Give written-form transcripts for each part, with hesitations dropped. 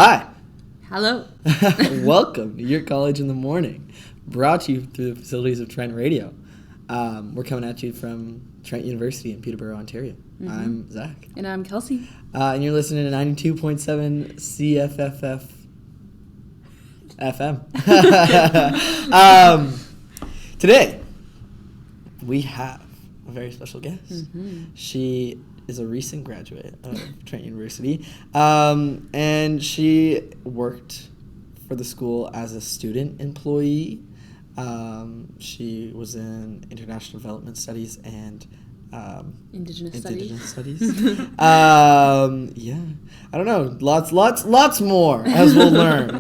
Hi. Hello. Welcome to Your College in the Morning, brought to you through the facilities of Trent Radio. We're coming at you from Trent University in Peterborough, Ontario. Mm-hmm. I'm Zach. And I'm Kelsey. And you're listening to 92.7 CFFF FM. Today, we have a very special guest. Mm-hmm. She is a recent graduate of Trent University, and she worked for the school as a student employee. She was in international development studies and Indigenous studies. Yeah, I don't know, lots more as we'll learn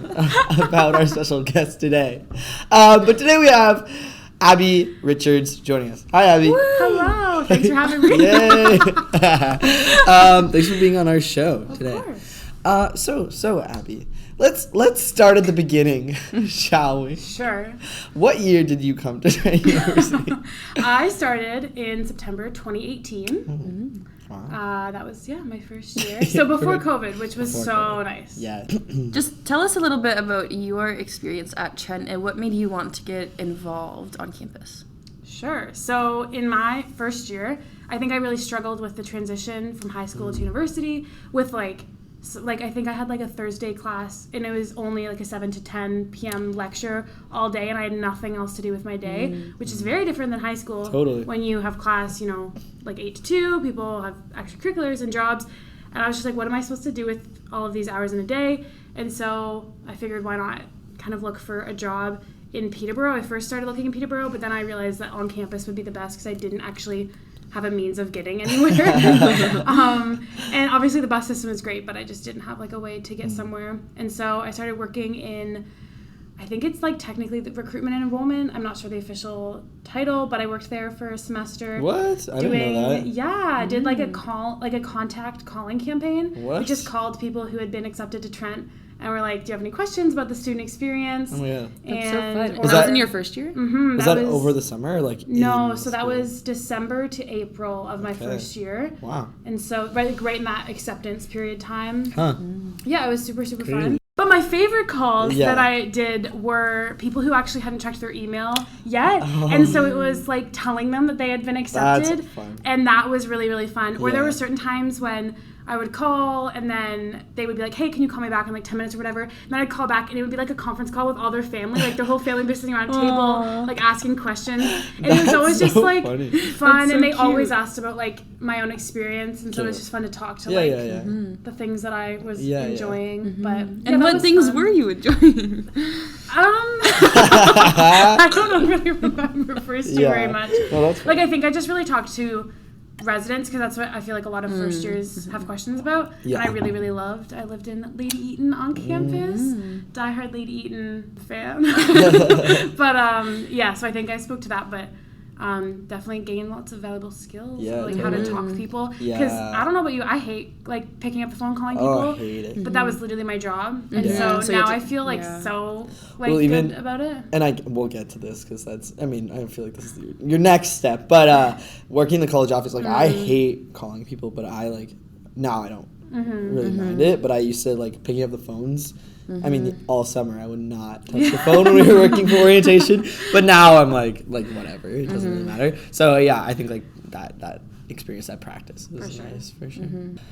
about our special guest today. But today we have Abby Richards joining us. Hi, Abby. Woo! Hello. Thanks for having me. Yay. Thanks for being on our show today. Of course. So Abby, let's start at the beginning, shall we? Sure. What year did you come to Trent University? I started in September 2018. Mm-hmm. Wow. That was, my first year. So before COVID, which was COVID. Nice. Yeah. Just tell us a little bit about your experience at Trent and what made you want to get involved on campus. Sure. So in my first year, I think I really struggled with the transition from high school to university with I think I had a Thursday class and it was only a 7 to 10 p.m. lecture all day and I had nothing else to do with my day, which is very different than high school. Totally. When you have class, 8 to 2, people have extracurriculars and jobs. And I was just what am I supposed to do with all of these hours in a day? And so I figured why not kind of look for a job in Peterborough. I first started looking in Peterborough, but then I realized that on campus would be the best because I didn't actually have a means of getting anywhere. And obviously the bus system is great, but I just didn't have a way to get somewhere. And so I started working in, I think it's technically the recruitment and enrollment. I'm not sure the official title, but I worked there for a semester. What? I didn't know that. Yeah, did a contact calling campaign. What? We just called people who had been accepted to Trent. And we're do you have any questions about the student experience? Oh, yeah. That's so fun. Was that in your first year? Mm-hmm. Was that over the summer? No, so that was December to April of my first year. Wow. And so right in that acceptance period time. Huh. Yeah, it was super, super fun. But my favorite calls that I did were people who actually hadn't checked their email yet. Oh. And so it was telling them that they had been accepted. That's fun. And that was really, really fun. Or there were certain times when I would call and then they would be hey, can you call me back in 10 minutes or whatever? And then I'd call back and it would be a conference call with all their family. Their whole family would be sitting around a table, asking questions. And it was always just fun. That's and they cute. always asked about my own experience. And so it was just fun to talk to the things that I was enjoying. Mm-hmm. But and what things were you enjoying? I don't really remember first year very much. Well, that's fun. I think I just really talked to residents because that's what I feel a lot of first years have questions about. Yeah. And I really, really loved. I lived in Lady Eaton on campus. Diehard Lady Eaton fan. But so I think I spoke to that, but definitely gained lots of valuable skills. How to talk to people. Because I don't know about you, I hate picking up the phone calling people. Oh, I hate it. But that was literally my job. And so now I feel so good about it. And we'll get to this because I feel this is your next step. But working in the college office, I hate calling people, but now I don't really mind it. But I used to picking up the phones. All summer I would not touch the phone when we were working for orientation. But now I'm whatever. It doesn't really matter. So I think that experience, that practice was nice for sure.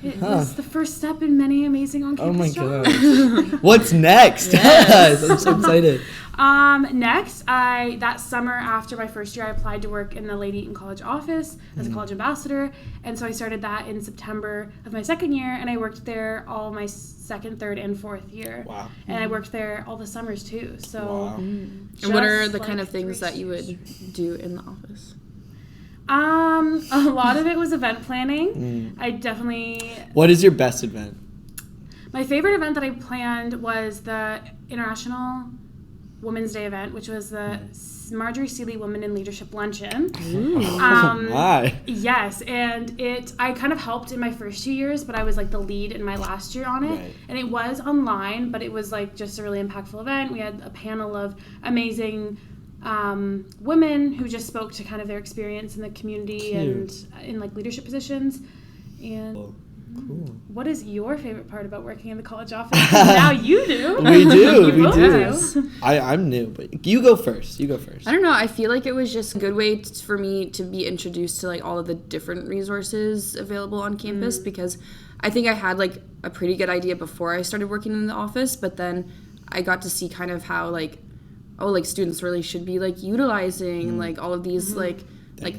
It was the first step in many amazing on-campus jobs. Gosh. What's next? Yes. I'm so excited. Next, that summer after my first year, I applied to work in the Lady Eaton College office as a college ambassador. And so I started that in September of my second year, and I worked there all my second, third, and fourth year. Wow. And I worked there all the summers too. So. Wow. And what are the kind of things that you would do in the office? A lot of it was event planning. I definitely... What is your best event? My favorite event that I planned was the International Women's Day event, which was the Marjorie Seeley Women in Leadership Luncheon. Yes, and I kind of helped in my first 2 years, but I was the lead in my last year on it. Right. And it was online, but it was just a really impactful event. We had a panel of amazing women who just spoke to kind of their experience in the community and in leadership positions. And Cool. What is your favorite part about working in the college office? Now you do. We do. We both do. I'm new, but you go first. You go first. I don't know. I feel like it was just a good way for me to be introduced to like all of the different resources available on campus because I think I had like a pretty good idea before I started working in the office, but then I got to see kind of how like students really should be like utilizing like all of these like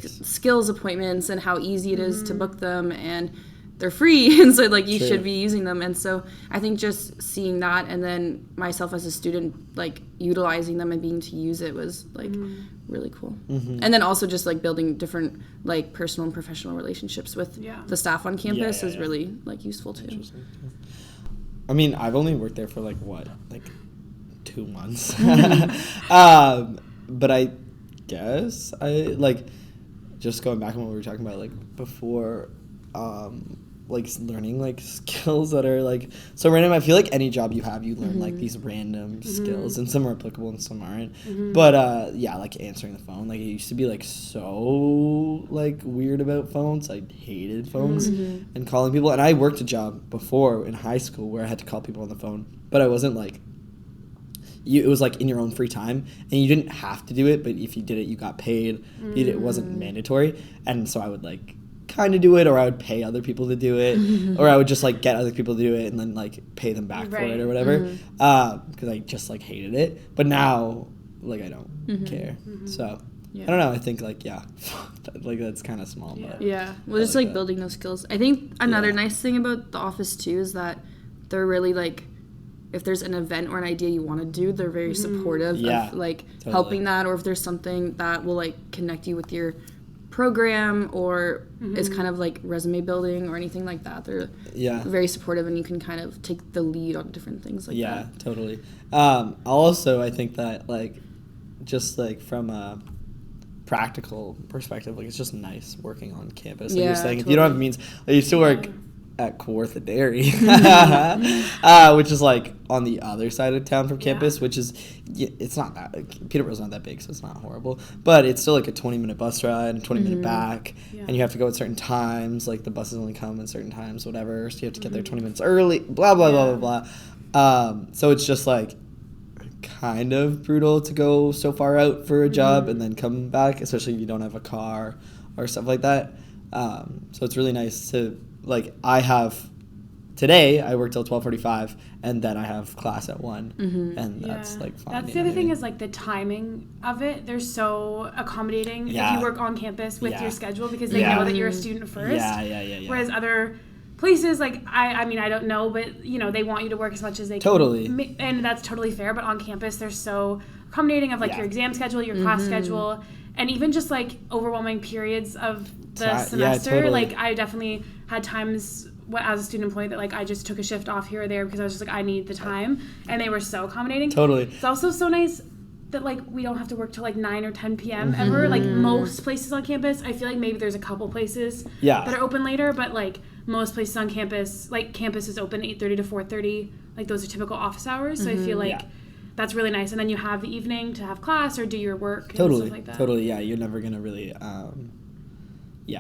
skills appointments and how easy it is to book them, and they're free, and so like you should be using them. And so I think just seeing that and then myself as a student like utilizing them and being to use it was like really cool. And then also just like building different like personal and professional relationships with the staff on campus is really like useful too. I mean, I've only worked there for like 2 months. But I guess I like just going back on what we were talking about like before, like learning like skills that are like so random. I feel like any job you have, you learn like these random skills, and some are applicable and some aren't. But like answering the phone, like I used to be like so like weird about phones. I hated phones and calling people. And I worked a job before in high school where I had to call people on the phone, but I wasn't like it was like in your own free time, and you didn't have to do it, but if you did it, you got paid. It wasn't mandatory, and so I would like kind of do it, or I would pay other people to do it, or I would just like get other people to do it and then like pay them back for it or whatever, because I just like hated it. But now like I don't care. So I don't know, I think like like that's kind of small, but well, just like building those skills. I think another nice thing about the office too is that they're really like, if there's an event or an idea you want to do, they're very supportive of like helping that, or if there's something that will like connect you with your program or is kind of like resume building or anything like that. They're very supportive, and you can kind of take the lead on different things like that. Yeah, totally. Also, I think that like just like from a practical perspective, like it's just nice working on campus. Like you're saying, if you don't have means, I used to work at Kawartha Dairy, which is like on the other side of town from campus, which is, it's not that, like, Peterborough's not that big, so it's not horrible, but it's still like a 20-minute bus ride and 20-minute back, and you have to go at certain times, like the buses only come at certain times, whatever, so you have to get there 20 minutes early, blah, blah, blah, blah, blah. So it's just like kind of brutal to go so far out for a job and then come back, especially if you don't have a car or stuff like that. So it's really nice to, like, today I work till 12:45, and then I have class at 1, and that's like fun. That's the other thing is like the timing of it. They're so accommodating if you work on campus with your schedule, because they know that you're a student first. Whereas other places, like I mean I don't know, but you know they want you to work as much as they can. And that's totally fair. But on campus they're so accommodating of like your exam schedule, your class schedule, and even just like overwhelming periods of the semester. Like I definitely had times as a student employee that like I just took a shift off here or there because I was just like I need the time, and they were so accommodating. It's also so nice that like we don't have to work till like 9 or 10 p.m. ever. Like most places on campus, I feel like maybe there's a couple places that are open later, but like most places on campus, like campus is open 8:30 to 4:30. Like those are typical office hours. So I feel like that's really nice. And then you have the evening to have class or do your work and stuff like that. Yeah, you're never gonna really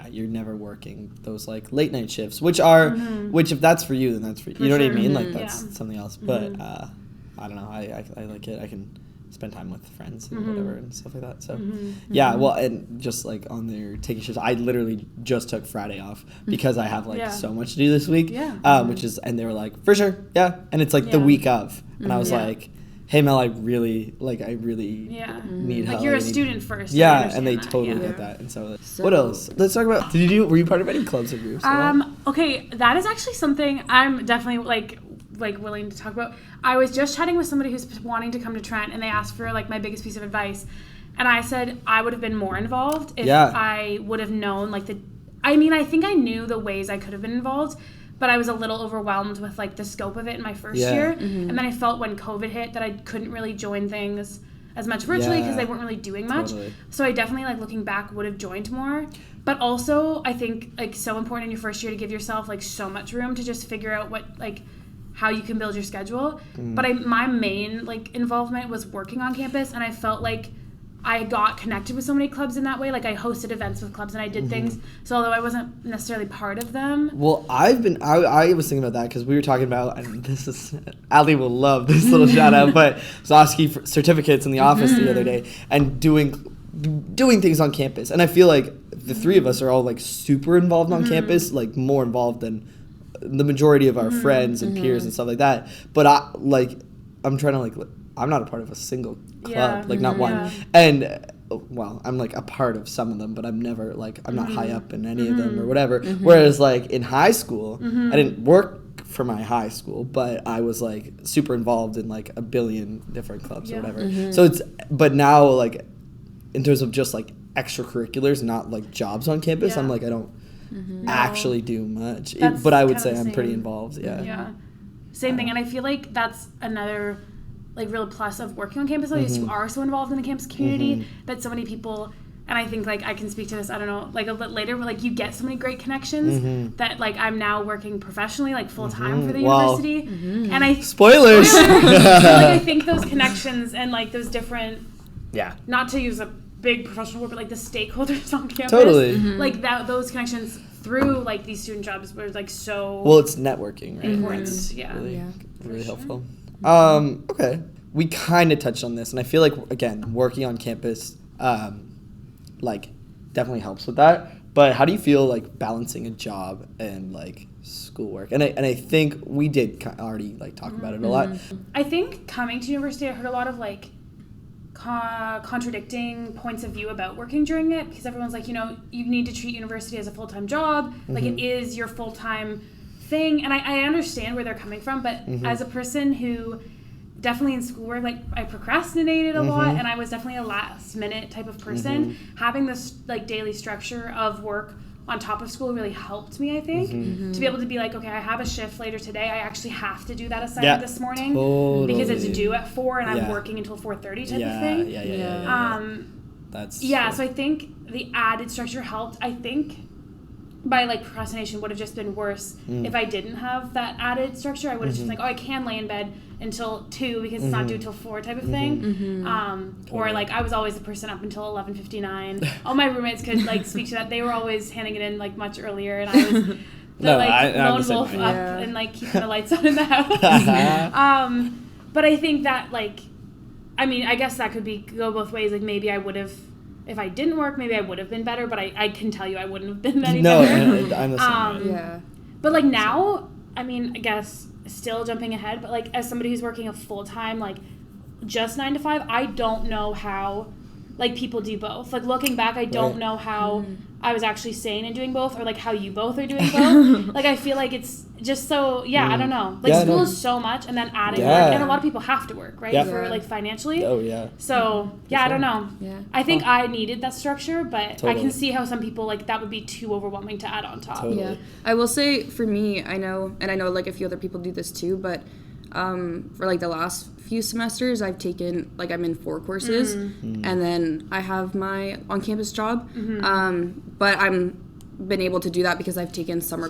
you're never working those like late night shifts, which are which if that's for you, then that's for you. You know what I mean? Like that's something else. But I don't know. I like it. I can spend time with friends and whatever and stuff like that. So well, and just like on their taking shifts, I literally just took Friday off because I have like so much to do this week. Which is, and they were like, for sure, and it's like the week of, and I was like, hey Mel, I really need help. Like you're a student first. And they totally get that. And so what else? Let's talk about, were you part of any clubs or groups? Okay, that is actually something I'm definitely like willing to talk about. I was just chatting with somebody who's wanting to come to Trent, and they asked for like my biggest piece of advice, and I said I would have been more involved if I would have known like I think I knew the ways I could have been involved, but I was a little overwhelmed with like the scope of it in my first year. And then I felt when COVID hit that I couldn't really join things as much virtually because they weren't really doing much. So I definitely, like looking back, would have joined more. But also I think like so important in your first year to give yourself like so much room to just figure out what like how you can build your schedule. But my main like involvement was working on campus, and I felt like I got connected with so many clubs in that way. Like, I hosted events with clubs and I did things. So although I wasn't necessarily part of them. Well, I was thinking about that because we were talking about, and this is, Ali will love this little shout out, but I was asking for certificates in the office the other day and doing things on campus. And I feel like the three of us are all like super involved on campus, like more involved than the majority of our friends and peers and stuff like that. But I'm trying to like, I'm not a part of a single club, like not one. And well, I'm like a part of some of them, but I'm never like, I'm not high up in any of them or whatever. Whereas like in high school, I didn't work for my high school, but I was like super involved in like a billion different clubs or whatever. So but now like in terms of just like extracurriculars, not like jobs on campus, I'm like, I don't actually do much, but I would say I'm pretty involved. Yeah. Same thing. And I feel like that's another like real plus of working on campus, is you are so involved in the campus community that so many people, and I think like I can speak to this, I don't know, like a bit later, but like you get so many great connections that like I'm now working professionally, like full time for the university, and I spoilers. I think those connections and like those different, not to use a big professional word, but like the stakeholders on campus, like those connections through like these student jobs were like so. Well, it's networking, right? Important, It's really helpful. Okay. We kind of touched on this, and I feel like, again, working on campus, like, definitely helps with that. But how do you feel, like, balancing a job and, like, schoolwork? And I think we did already, like, talk about it a lot. I think coming to university, I heard a lot of, like, contradicting points of view about working during it, because everyone's like, you need to treat university as a full-time job. Like, it is your full-time thing, and I understand where they're coming from, but as a person who definitely in schoolwork, like I procrastinated a lot, and I was definitely a last minute type of person, having this like daily structure of work on top of school really helped me, I think, to be able to be like, okay, I have a shift later today, I actually have to do that assignment this morning because it's due at 4 and I'm working until 4:30 type of thing. So I think the added structure helped. I think by like procrastination would have just been worse if I didn't have that added structure. I would have just been like, I can't lay in bed until 2 because it's not due till 4 type of thing. Or like I was always the person up until 11:59. All my roommates could like speak to that. They were always handing it in like much earlier, and I was lone wolf up and like keeping the lights on in the house. But I think that like, I mean, I guess that could go both ways. Like maybe I would have. If I didn't work, maybe I would have been better, but I can tell you I wouldn't have been any better. No, I'm the same. But like now, I mean, I guess still jumping ahead, but like as somebody who's working a full-time, like just 9 to 5, I don't know how like people do both. Like looking back, I don't know how I was actually sane in doing both, or like how you both are doing both. Like I feel like it's just so I don't know. Like school is so much, and then adding work, and a lot of people have to work, right? For like financially. So I don't know. I think I needed that structure, but I can see how some people like that would be too overwhelming to add on top. I will say for me, I know like a few other people do this too, but for like the last few semesters I've taken like I'm in 4 courses and then I have my on-campus job, but I'm been able to do that because I've taken summer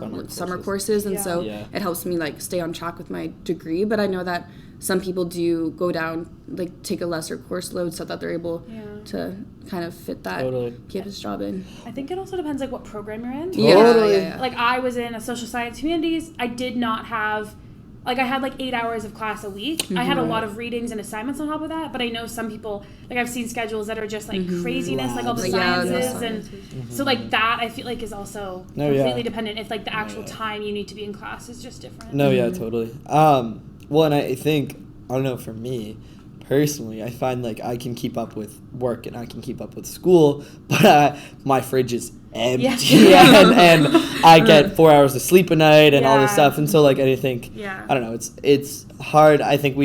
courses, and so it helps me like stay on track with my degree. But I know that some people do go down, like take a lesser course load so that they're able to kind of fit that campus job in. I think it also depends like what program you're in. Yeah. Like I was in a social science humanities. I did not have like I had like 8 hours of class a week. I had a lot of readings and assignments on top of that, but I know some people, like I've seen schedules that are just like craziness, like all the sciences, and so like that I feel like is also completely dependent if like the actual time you need to be in class is just different. Totally. Well, and I think, I don't know, for me personally, I find like I can keep up with work and I can keep up with school, but my fridge is empty and I get 4 hours of sleep a night and all this stuff, and so like I think I don't know, it's hard. I think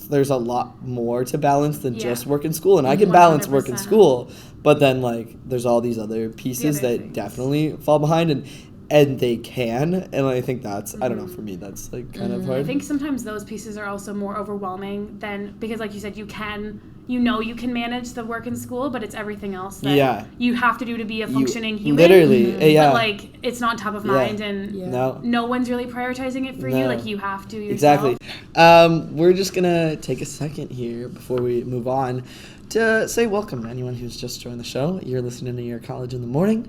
there's a lot more to balance than just work and school, and I can balance 100%. Work and school, but then like there's all these other pieces that definitely fall behind, and they can, and I think that's I don't know, for me that's like kind of hard. I think sometimes those pieces are also more overwhelming than, because like you said, you can manage the work in school, but it's everything else that you have to do to be a functioning human. Literally, but like it's not top of mind, and no one's really prioritizing it for you. Like you have to yourself. Exactly. We're just gonna take a second here before we move on to say welcome to anyone who's just joined the show. You're listening to Your College in the Morning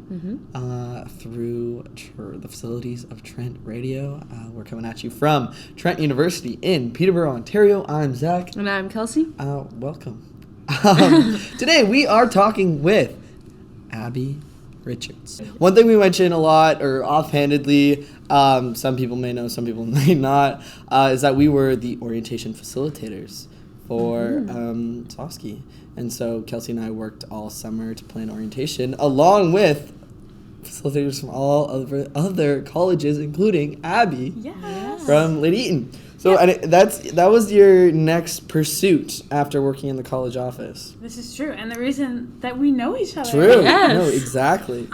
through the facilities of Trent Radio. We're coming at you from Trent University in Peterborough, Ontario. I'm Zach. And I'm Kelsey. Welcome. Today we are talking with Abby Richards. One thing we mention a lot, or offhandedly, some people may know, some people may not, is that we were the orientation facilitators for Sofsky. And so Kelsey and I worked all summer to plan orientation, along with facilitators from all other colleges, including Abby from Lady Eaton. So and that was your next pursuit after working in the college office. This is true, and the reason that we know each other. True. Yes. No, exactly.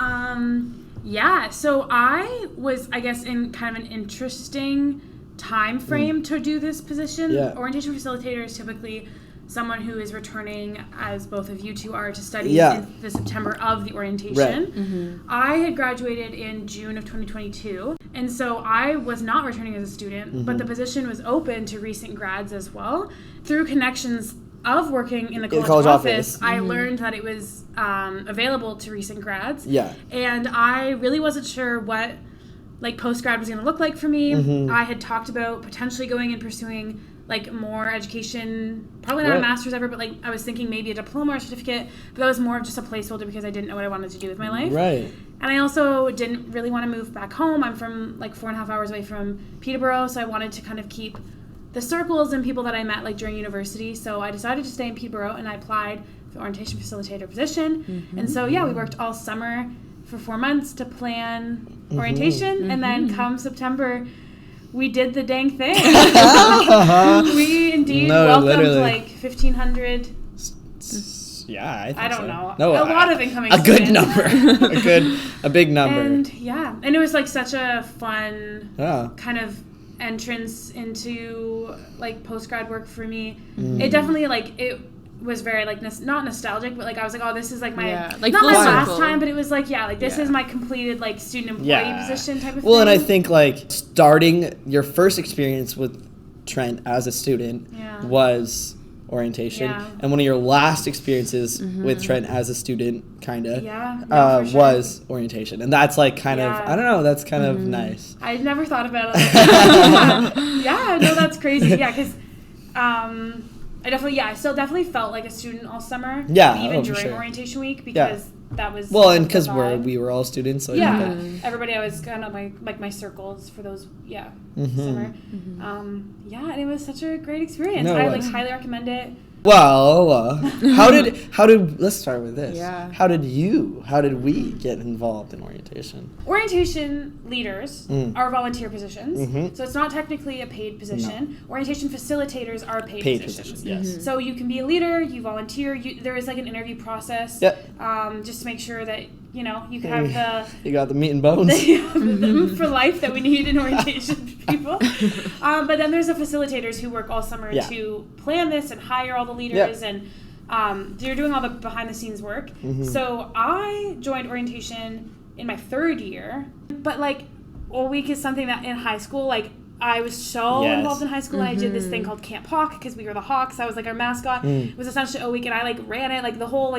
So I was, I guess, in kind of an interesting time frame to do this position. Yeah. Orientation facilitator is typically someone who is returning, as both of you two are, to study in the September of the orientation. Right. I had graduated in June of 2022, and so I was not returning as a student, but the position was open to recent grads as well. Through connections of working in the college office, I learned that it was available to recent grads. Yeah. And I really wasn't sure what post-grad was going to look like for me. I had talked about potentially going and pursuing more education, probably not a master's ever, but I was thinking maybe a diploma or certificate, but that was more of just a placeholder because I didn't know what I wanted to do with my life. Right. And I also didn't really want to move back home. I'm from 4.5 hours away from Peterborough, so I wanted to kind of keep the circles and people that I met during university. So I decided to stay in Peterborough, and I applied for the orientation facilitator position. And so we worked all summer for 4 months to plan orientation, and then come September, we did the dang thing. We indeed welcomed 1,500. Yeah, I don't know. No, a lot of incoming a students. good number. a big number. And it was such a fun kind of entrance into post-grad work for me. It definitely it was very not nostalgic, but I was oh, this is my not my last time, but it was this is my completed student employee position type of thing. Well, and I think starting your first experience with Trent as a student was orientation, and one of your last experiences with Trent as a student was orientation, and that's kind of I don't know, that's kind of nice. I never thought about it. That's crazy. Because I still definitely felt like a student all summer. Yeah, even during orientation week, because that was and because we were all students. So everybody. I was kind of my circles for those summer. And it was such a great experience. I highly recommend it. Well, how did let's start with this. Yeah. How did we get involved in orientation? Orientation leaders are volunteer positions, so it's not technically a paid position. No. Orientation facilitators are paid positions. Yes. So you can be a leader, you volunteer. There is an interview process. Yep. Just to make sure that you can have you got the meat and bones the for life that we need in orientation people. But then there's the facilitators who work all summer to plan this and hire all the leaders and they're doing all the behind the scenes work. So I joined orientation in my third year, but all week is something that in high school I was so involved in high school. I did this thing called Camp Hawk because we were the Hawks. I was our mascot. It was essentially a week, and I ran it the whole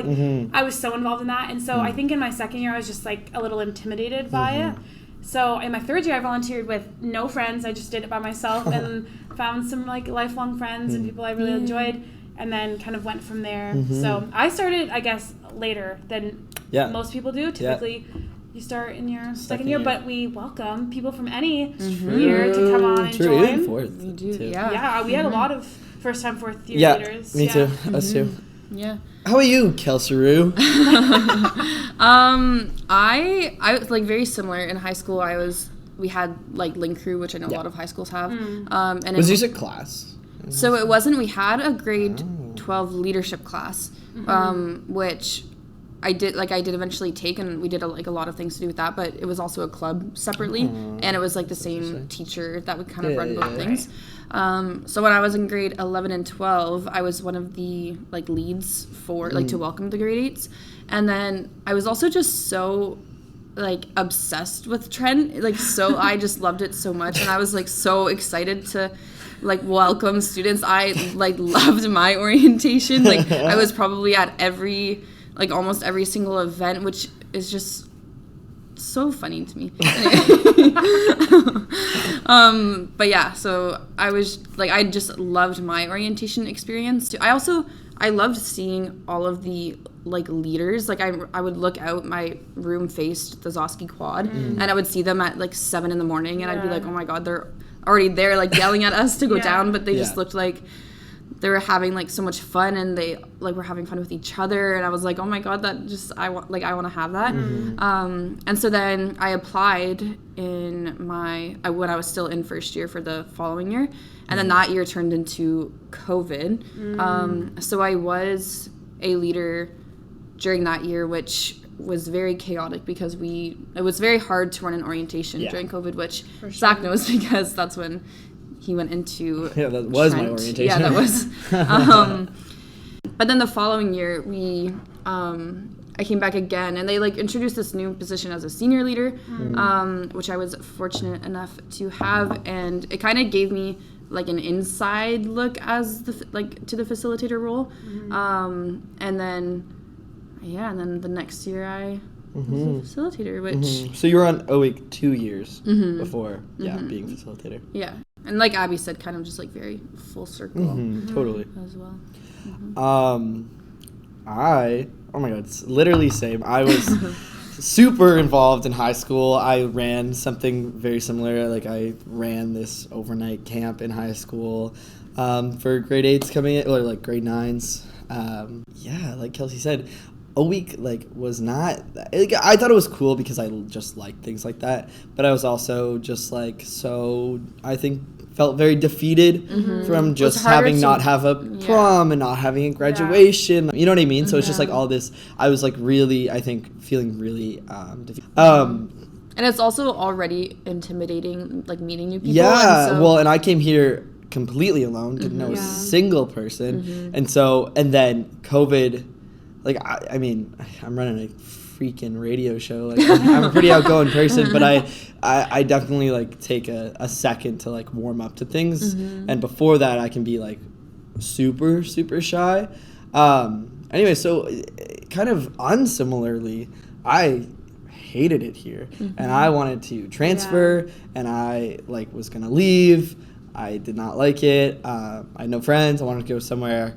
I was so involved in that. And so I think in my second year I was just a little intimidated by it. So in my third year I volunteered with no friends. I just did it by myself and found some lifelong friends and people I really enjoyed, and then kind of went from there. So I started, I guess, later than most people do. Typically. You start in your second year, but we welcome people from any year to come on and join. Even fourth. We do, yeah. We had a lot of first-time, fourth-year leaders. Me too. Us too. Yeah. How about you, Kelsey? I was very similar in high school. We had Link Crew, which I know a lot of high schools have. And was yours a class? So it wasn't. We had a grade 12 leadership class, which I did eventually take, and we did a lot of things to do with that, but it was also a club separately, and it was the same teacher that would kind of run both things. So when I was in grade 11 and 12, I was one of the leads for to welcome the grade 8s, and then I was also just so obsessed with Trent, so I just loved it so much, and I was so excited to like welcome students. I like loved my orientation. Like I was probably at almost every single event, which is just so funny to me. But yeah, so I just loved my orientation experience too. I loved seeing all of the like leaders. Like I would look out, my room faced the Zosky Quad, and I would see them at like 7 a.m, and I'd be like, oh my god, they're already there, like yelling at us to go down, but they just looked like they were having like so much fun, and they like were having fun with each other, and I was like, oh my god, I want to have that. And so then I applied when I was still in first year for the following year, and then that year turned into COVID. So I was a leader during that year, which was very chaotic because it was very hard to run an orientation during COVID, which Zach knows because that's when he went into that was Trent. my orientation. Yeah, that was. But then the following year, I came back again, and they like introduced this new position as a senior leader, which I was fortunate enough to have, and it kind of gave me like an inside look as to the facilitator role, and then the next year I was a facilitator, which so you were on OWIC 2 years before being facilitator. Yeah. And like Abby said, kind of just like very full circle Totally. as well. Oh my god, it's literally same. I was super involved in high school. I ran something very similar. Like I ran this overnight camp in high school for grade 8s coming in, or like grade 9s. Like Kelsey said, OWIC like was not. I thought it was cool because I just liked things like that. But I was also just like I think felt very defeated from just having not have a prom and not having a graduation. You know what I mean? So it's just like all this. I was like really, I think, feeling really defeated. And it's also already intimidating, like meeting new people. Yeah, and I came here completely alone, didn't know a single person, and then COVID. Like I mean, I'm running a freaking radio show. Like I'm a pretty outgoing person, but I definitely like take a second to like warm up to things, and before that I can be like super super shy. Anyway, so kind of unsimilarly, I hated it here, and I wanted to transfer, and I like was gonna leave. I did not like it. I had no friends. I wanted to go somewhere.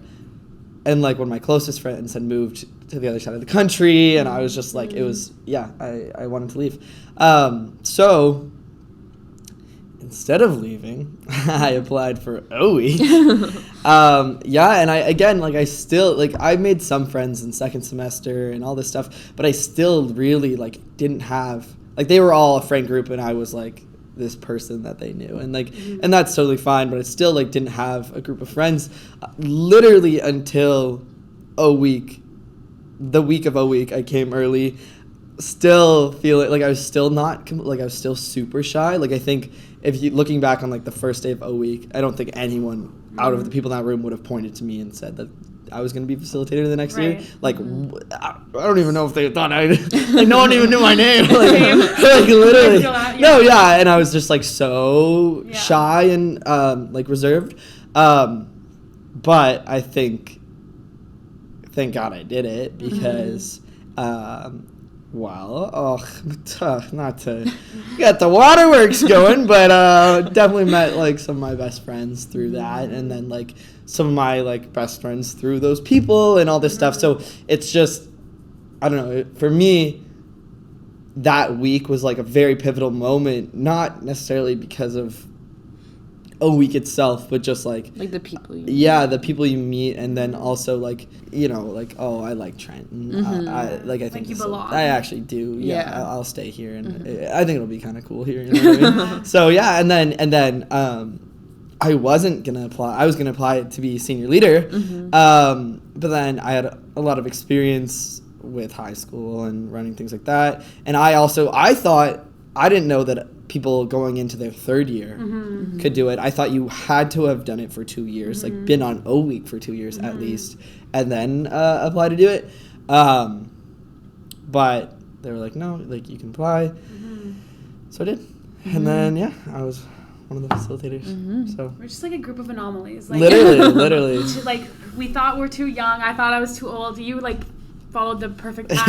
And, like, one of my closest friends had moved to the other side of the country, and I was just, like, it was, I wanted to leave. So, instead of leaving, I applied for OWI. And I made some friends in second semester and all this stuff, but I still really, like, didn't have, like, they were all a friend group, and I was, like, this person that they knew, and like and that's totally fine, but I still like didn't have a group of friends literally until the week of OWIC. I came early, still feeling like I was still super shy. Like I think if you looking back on like the first day of OWIC, I don't think anyone out of the people in that room would have pointed to me and said that I was going to be facilitator the next year. Like, I don't even know if they thought no one even knew my name. Like literally. And I was just, like, so shy and, like, reserved. But I thank God I did it because, not to get the waterworks going, but definitely met, like, some of my best friends through that, and then, like, some of my, like, best friends through those people and all this stuff. So it's just, I don't know, for me, that week was, like, a very pivotal moment, not necessarily because of OWIC itself, but just, like the people you meet. Yeah, the people you meet, and then also, like, you know, like, oh, I like Trent, and I think you belong. I actually do. Yeah. I'll stay here, and I think it'll be kind of cool here. You know what I mean? So yeah, and then I wasn't gonna apply. I was gonna apply to be senior leader, but then I had a lot of experience with high school and running things like that, and I didn't know that people going into their third year could do it. I thought you had to have done it for 2 years, like been on OWIC for 2 years at least, and then apply to do it. But they were like, no, like you can apply. So I did. And then, I was one of the facilitators. So We're just like a group of anomalies. Like, literally. Like, we thought we're too young. I thought I was too old. You, like, followed the perfect path.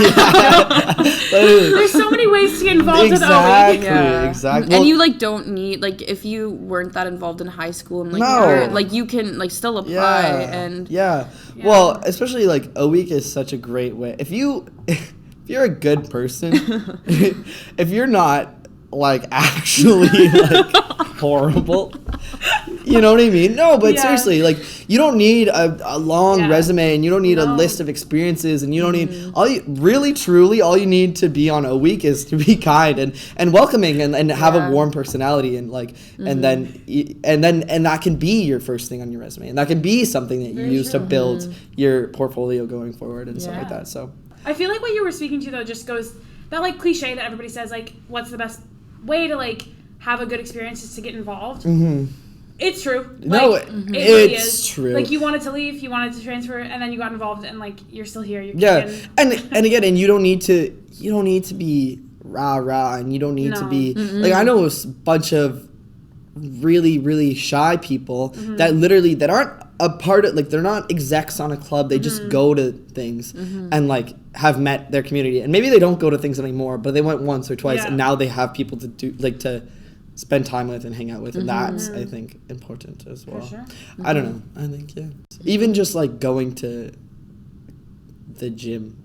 There's so many ways to get involved with OE. Exactly. And you like don't need like if you weren't that involved in high school and like like you can like still apply and Well, especially like a week is such a great way. If you're a good person, if you're not like actually like horrible. You know what I mean? No, but seriously, like you don't need a long resume, and you don't need a list of experiences, and you don't need all you need to be on a week is to be kind and welcoming and have a warm personality and like and then that can be your first thing on your resume, and that can be something that you use to build your portfolio going forward and stuff like that. So I feel like what you were speaking to though just goes that like cliche that everybody says like what's the best way to like have a good experience is to get involved. It's true. No, like, it really is true. Like you wanted to leave, you wanted to transfer, and then you got involved, and like you're still here. And again, you don't need to be rah, and you don't need to be like I know a bunch of really really shy people that aren't a part of like they're not execs on a club. They just go to things and like have met their community, and maybe they don't go to things anymore, but they went once or twice, and now they have people to do like to spend time with and hang out with, and that's I think important as well. For sure. I don't know. I think even just like going to the gym.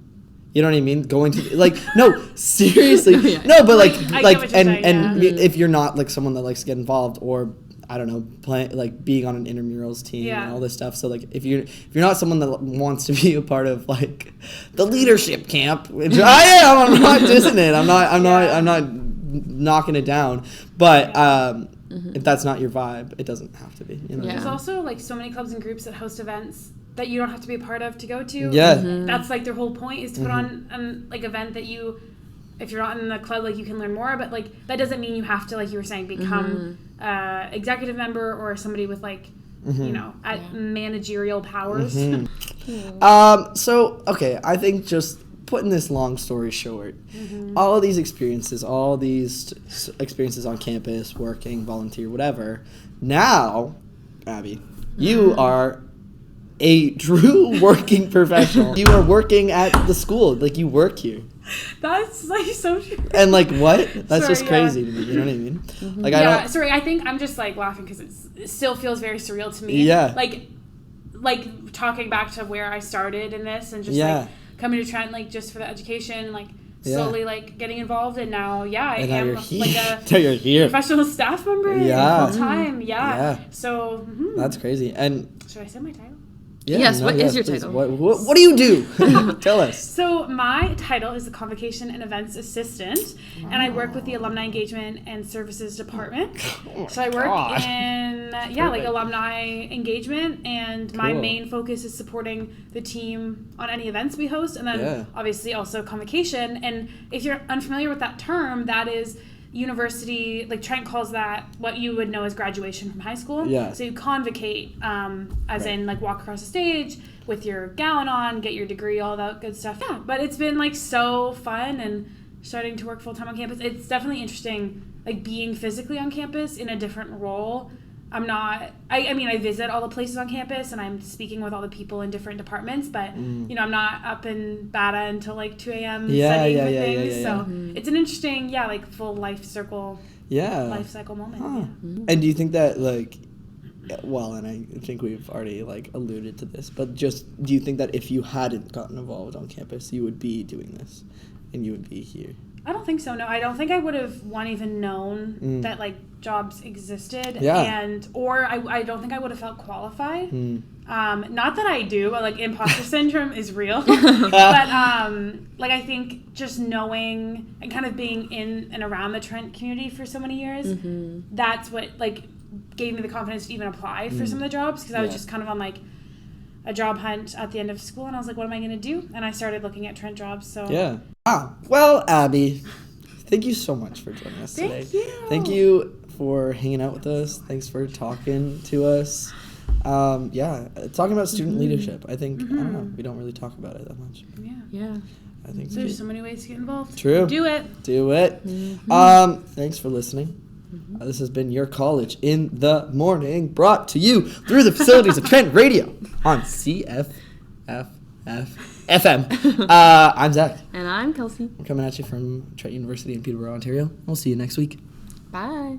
You know what I mean? Going to like no, seriously. No, but like if you're not like someone that likes to get involved or I don't know, like being on an intramurals team and all this stuff. So like if you're not someone that wants to be a part of like the leadership camp, which I am, I'm not dissing it. I'm not knocking it down. But if that's not your vibe, it doesn't have to be. You know? There's also like so many clubs and groups that host events that you don't have to be a part of to go to. That's like their whole point is to put on an like event that you, if you're not in the club, like you can learn more, but like that doesn't mean you have to, like you were saying, become executive member or somebody with like you know managerial powers. So okay, I think just putting this long story short, all of these experiences on campus, working, volunteer, whatever. Now, Abby, you are a true working professional. You are working at the school, like you work here. That's like so true. And like what? That's just crazy to me. You know what I mean? Like I think I'm just like laughing because it still feels very surreal to me. Yeah. Like talking back to where I started in this and just like coming to Trent like just for the education, like slowly like getting involved, and now I am like a professional staff member full time. So that's crazy. And should I say my title? What is your title? What do you do? Tell us. So my title is the Convocation and Events Assistant, and I work with the Alumni Engagement and Services Department. So I work in like alumni engagement, and my main focus is supporting the team on any events we host, and then obviously also convocation. And if you're unfamiliar with that term, that is university, like Trent calls that what you would know as graduation from high school. So you convocate, as in like walk across the stage with your gown on, get your degree, all that good stuff. But it's been like so fun, and starting to work full time on campus, it's definitely interesting, like being physically on campus in a different role. I mean, I visit all the places on campus and I'm speaking with all the people in different departments, but you know, I'm not up in BATA until like 2 a.m. studying for things. So it's an interesting, like full life cycle moment. And do you think that like, well, and I think we've already like alluded to this, but just do you think that if you hadn't gotten involved on campus, you would be doing this and you would be here? I don't think so. No, I don't think I would have even known that like jobs existed, or I don't think I would have felt qualified. Not that I do, but like imposter syndrome is real. But like I think just knowing and kind of being in and around the Trent community for so many years, that's what like gave me the confidence to even apply for some of the jobs, because I was just kind of on like a job hunt at the end of school, and I was like, what am I going to do? And I started looking at Trent jobs. So well, Abby, thank you so much for joining us today. Thank you for hanging out with us. Thanks for talking to us. Talking about student leadership. I think I don't know, we don't really talk about it that much. I think there's so many ways to get involved. True. Do it. Thanks for listening. This has been your College in the Morning, brought to you through the facilities of Trent Radio on CFFF FM. I'm Zach. And I'm Kelsey. We're coming at you from Trent University in Peterborough, Ontario. We'll see you next week. Bye.